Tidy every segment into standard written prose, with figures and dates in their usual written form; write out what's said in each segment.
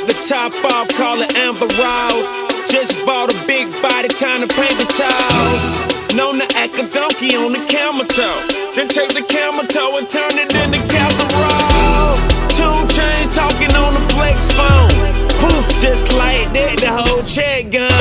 Took the top off, call it Amber Rose. Just bought a big body, time to paint the toes. Known to act a donkey on the camel toe. Then take the camel toe and turn it into casserole. 2 chains talking on the flex phone. Poof, just like that, the whole check gone.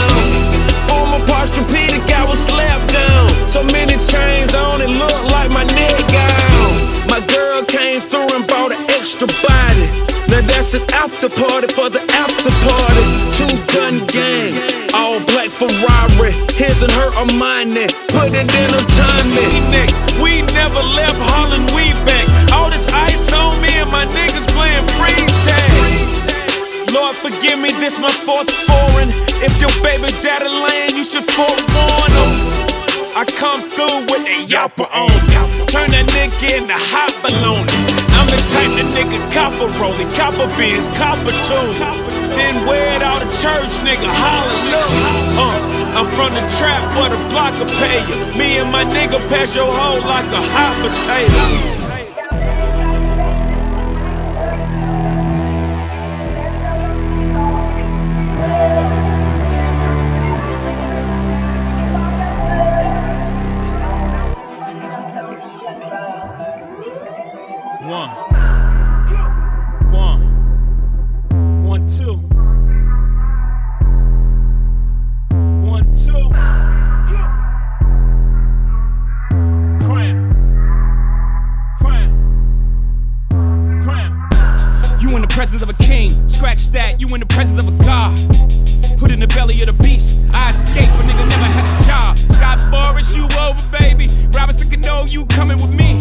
Former Posturepedic, I was slapped down. So many chains on it, look like my neck gone. My girl came through and bought an extra body. Now that's an after party for the after party. 2-gun gang, all black Ferrari. His and her Armani, put it in a Tommy. Next, we never left Holland, we back. All this ice on me and my niggas playing freeze tag. Lord forgive me, this my 4th foreign. If your baby daddy laying, you should forewarn him. I come through with a yapper on me. Turn that nigga into hot balloon. I'm the type that nigga copper rolling, copper beans, copper too. Then wear it out of church, nigga, hallelujah. I'm from the trap where the block will pay you. Me and my nigga pass your hoe like a hot potato. One, two. 1, 2. Cram. You in the presence of a king. Scratch that, you in the presence of a god. Put in the belly of the beast. I escape, a nigga never had a job. Scott Boris, you over, baby. Robinson Cano, you coming with me.